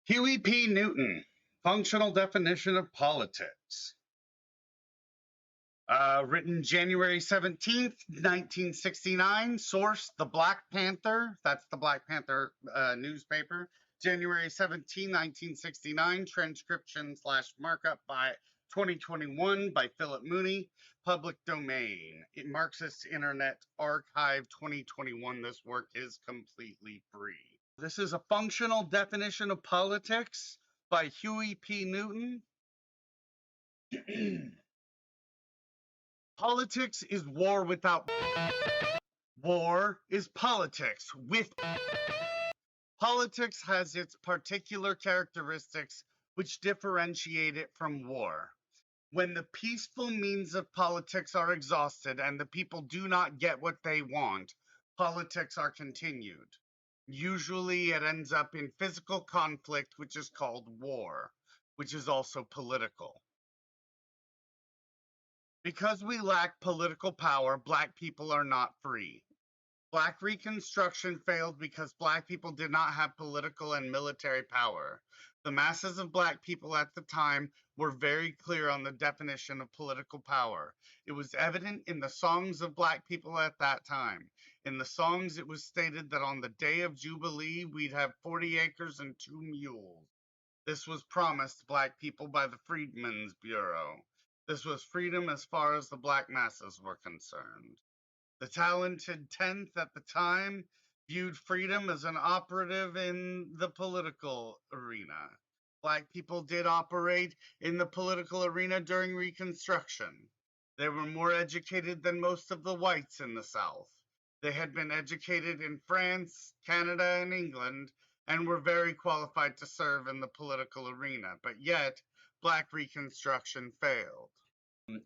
Huey P. Newton, Functional Definition of Politics. Written January 17th, 1969. Source, The Black Panther. That's the Black Panther newspaper. January 17, 1969. Transcription / markup by 2021 by Philip Mooney. Public domain. Marxist Internet Archive 2021. This work is completely free. This is a functional definition of politics by Huey P. Newton. Politics is war without. War is politics with. Politics has its particular characteristics which differentiate it from war. When the peaceful means of politics are exhausted and the people do not get what they want, politics are continued. Usually it ends up in physical conflict, which is called war, which is also political. Because we lack political power, Black people are not free. Black Reconstruction failed because Black people did not have political and military power. The masses of Black people at the time were very clear on the definition of political power. It was evident in the songs of Black people at that time. In the songs, it was stated that on the day of Jubilee, we'd have 40 acres and 2 mules. This was promised Black people by the Freedmen's Bureau. This was freedom as far as the Black masses were concerned. The talented 10th at the time viewed freedom as an operative in the political arena. Black people did operate in the political arena during Reconstruction. They were more educated than most of the whites in the South. They had been educated in France, Canada, and England, and were very qualified to serve in the political arena, but yet Black Reconstruction failed.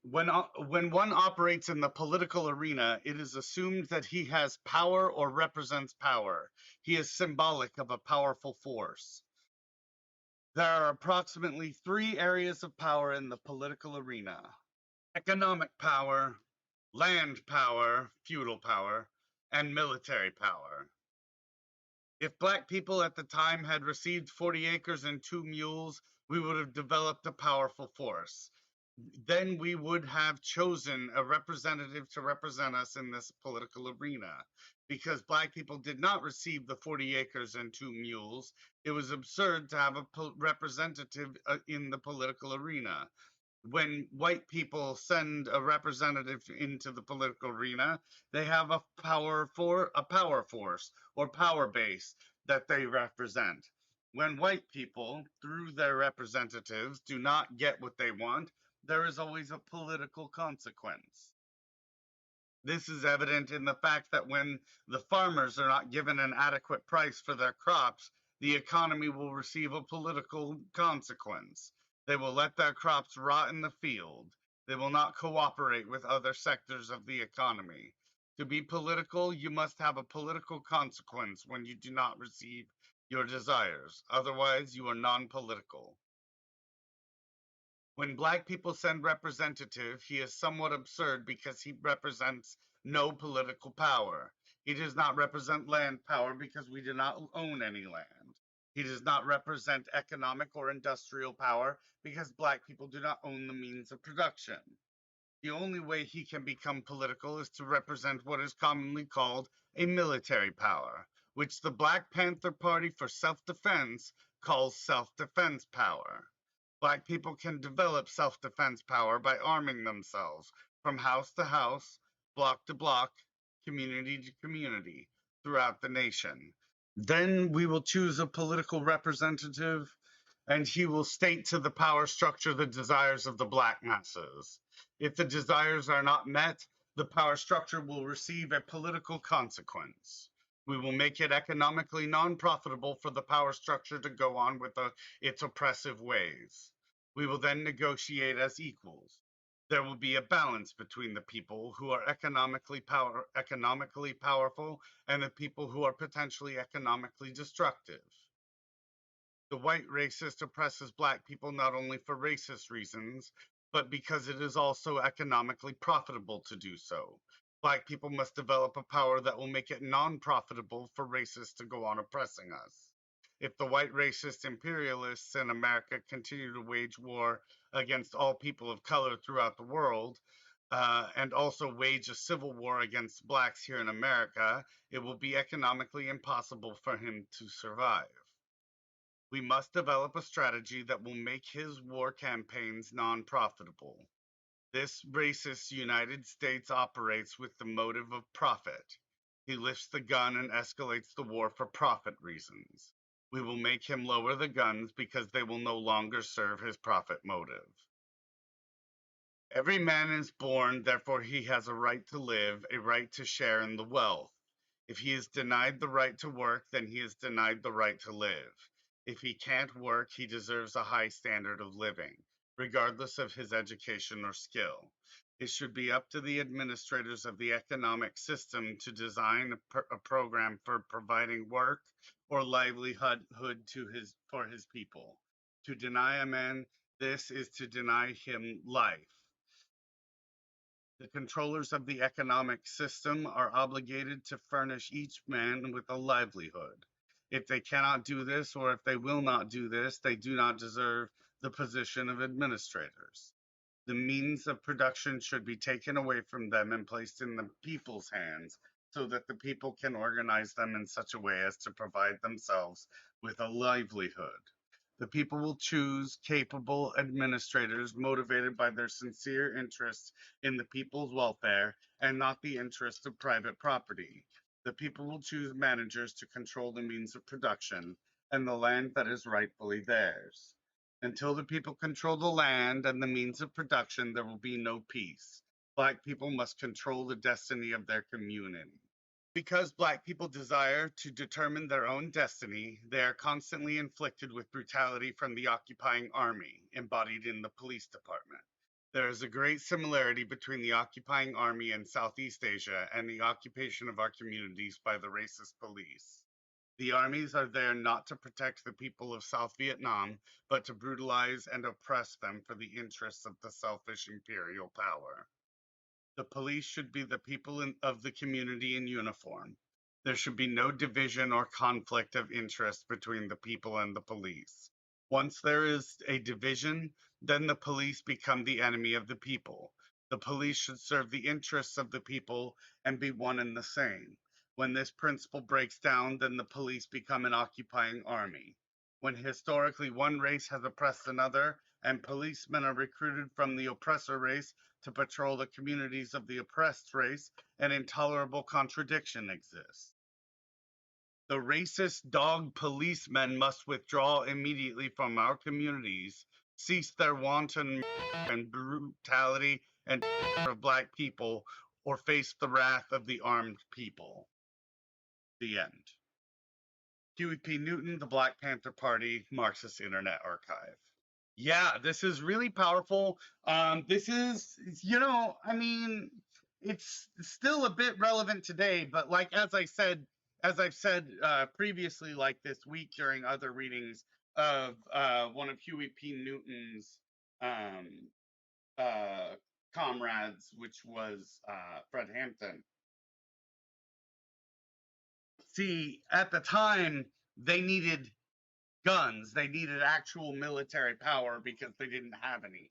When one operates in the political arena, it is assumed that he has power or represents power. He is symbolic of a powerful force. There are approximately 3 areas of power in the political arena: economic power, land power, feudal power, and military power. If Black people at the time had received 40 acres and 2 mules, we would have developed a powerful force. Then we would have chosen a representative to represent us in this political arena. Because Black people did not receive the 40 acres and 2 mules, it was absurd to have a representative in the political arena. When white people send a representative into the political arena, they have a power force or power base that they represent. When white people, through their representatives, do not get what they want, there is always a political consequence. This is evident in the fact that when the farmers are not given an adequate price for their crops, the economy will receive a political consequence. They will let their crops rot in the field. They will not cooperate with other sectors of the economy. To be political, you must have a political consequence when you do not receive your desires. Otherwise, you are non-political. When Black people send representative, he is somewhat absurd because he represents no political power. He does not represent land power because we do not own any land. He does not represent economic or industrial power because Black people do not own the means of production. The only way he can become political is to represent what is commonly called a military power, which the Black Panther Party for Self-Defense calls self-defense power. Black people can develop self-defense power by arming themselves from house to house, block to block, community to community throughout the nation. Then we will choose a political representative and he will state to the power structure the desires of the Black masses. If the desires are not met, the power structure will receive a political consequence. We will make it economically non-profitable for the power structure to go on with its oppressive ways. We will then negotiate as equals. There will be a balance between the people who are economically powerful and the people who are potentially economically destructive. The white racist oppresses Black people not only for racist reasons, but because it is also economically profitable to do so. Black people must develop a power that will make it non-profitable for racists to go on oppressing us. If the white racist imperialists in America continue to wage war against all people of color throughout the world, and also wage a civil war against blacks here in America, it will be economically impossible for him to survive. We must develop a strategy that will make his war campaigns non profitable. This racist United States operates with the motive of profit. He lifts the gun and escalates the war for profit reasons. We will make him lower the guns because they will no longer serve his profit motive. Every man is born, therefore he has a right to live, a right to share in the wealth. If he is denied the right to work, then he is denied the right to live. If he can't work, he deserves a high standard of living, regardless of his education or skill. It should be up to the administrators of the economic system to design a program for providing work or livelihood for his people. To deny a man this is to deny him life. The controllers of the economic system are obligated to furnish each man with a livelihood. If they cannot do this, or if they will not do this, they do not deserve the position of administrators. The means of production should be taken away from them and placed in the people's hands so that the people can organize them in such a way as to provide themselves with a livelihood. The people will choose capable administrators motivated by their sincere interest in the people's welfare and not the interest of private property. The people will choose managers to control the means of production and the land that is rightfully theirs. Until the people control the land and the means of production, there will be no peace. Black people must control the destiny of their community. Because Black people desire to determine their own destiny, they are constantly inflicted with brutality from the occupying army, embodied in the police department. There is a great similarity between the occupying army in Southeast Asia and the occupation of our communities by the racist police. The armies are there not to protect the people of South Vietnam, but to brutalize and oppress them for the interests of the selfish imperial power. The police should be the people of the community in uniform. There should be no division or conflict of interest between the people and the police. Once there is a division, then the police become the enemy of the people. The police should serve the interests of the people and be one and the same. When this principle breaks down, then the police become an occupying army. When historically one race has oppressed another, and policemen are recruited from the oppressor race to patrol the communities of the oppressed race, an intolerable contradiction exists. The racist dog policemen must withdraw immediately from our communities, cease their wanton and brutality and of Black people, or face the wrath of the armed people. The end. Huey P. Newton, The Black Panther Party, Marxist Internet Archive. Yeah, this is really powerful. This is, I mean, it's still a bit relevant today, but like as I've said previously, like this week during other readings of one of Huey P. Newton's um, uh, comrades, which was Fred Hampton. See, at the time, they needed guns. They needed actual military power because they didn't have any.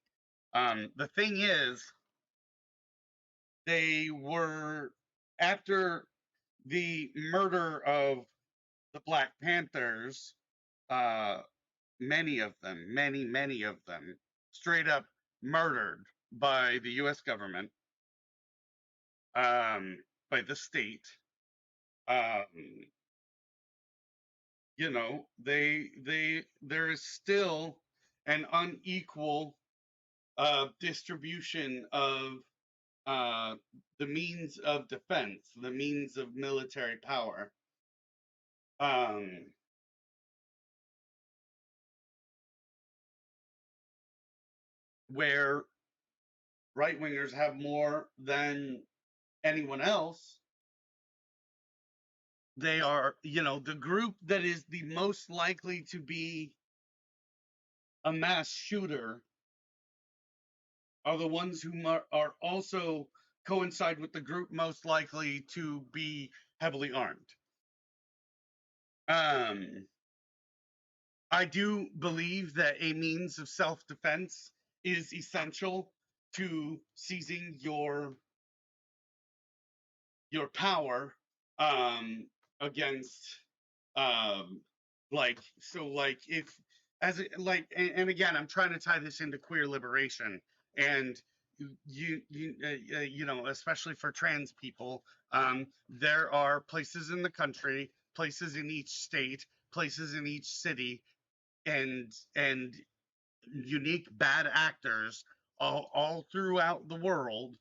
The thing is, they were, after the murder of the Black Panthers, uh, many of them, straight up murdered by the U.S. government, by the state. Um, there is still an unequal distribution of uh, the means of defense, the means of military power. Um, where right wingers have more than anyone else, they are, the group that is the most likely to be a mass shooter are the ones who are also coincide with the group most likely to be heavily armed. Um, I do believe that a means of self-defense is essential to seizing your power um against um like if as it like and again I'm trying to tie this into queer liberation and you know, especially for trans people, there are places in the country, places in each state, places in each city, and unique bad actors all throughout the world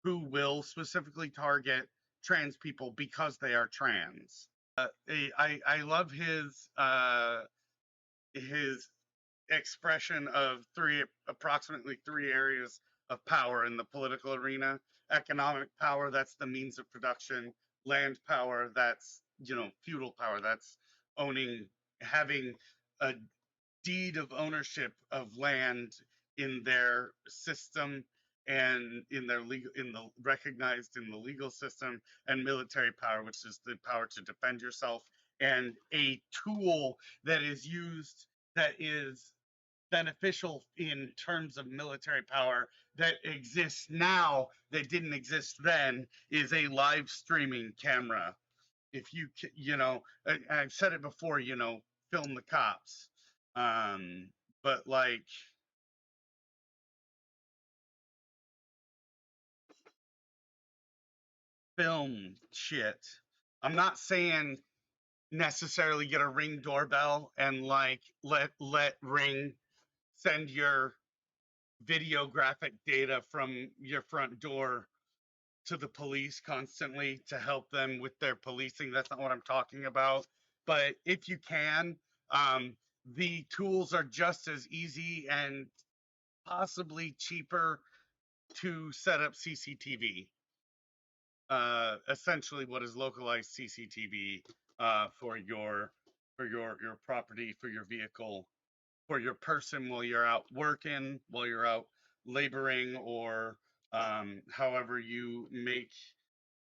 who will specifically target trans people because they are trans. I love his expression of approximately three areas of power in the political arena: economic power, that's the means of production; land power, that's, you know, feudal power, that's owning, having a deed of ownership of land in their system and in their legal, in the recognized in the legal system; and military power, which is the power to defend yourself, and a tool that is used, that is beneficial in terms of military power, that exists now that didn't exist then, is a live streaming camera. If you you know, I've said it before, you know, film the cops, um but like film shit. I'm not saying necessarily get a Ring doorbell and like let Ring send your videographic data from your front door to the police constantly to help them with their policing. That's not what I'm talking about. But if you can, um, the tools are just as easy and possibly cheaper to set up CCTV. Essentially, what is localized CCTV for your property, for your vehicle, for your person while you're out working, while you're out laboring, or however you make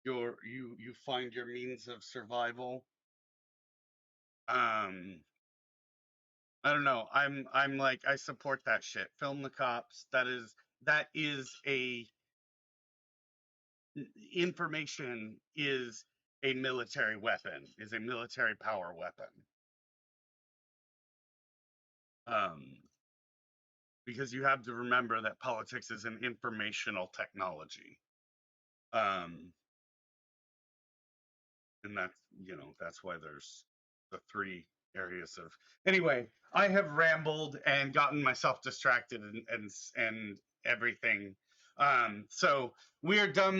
you find your means of survival. um I don't know, I'm like, I support that shit. Film the cops. That is a information is a military weapon, is a military power weapon, um because you have to remember that politics is an informational technology. um and that's, you know, that's why there's the three areas of, anyway, I have rambled and gotten myself distracted and everything. So we are done.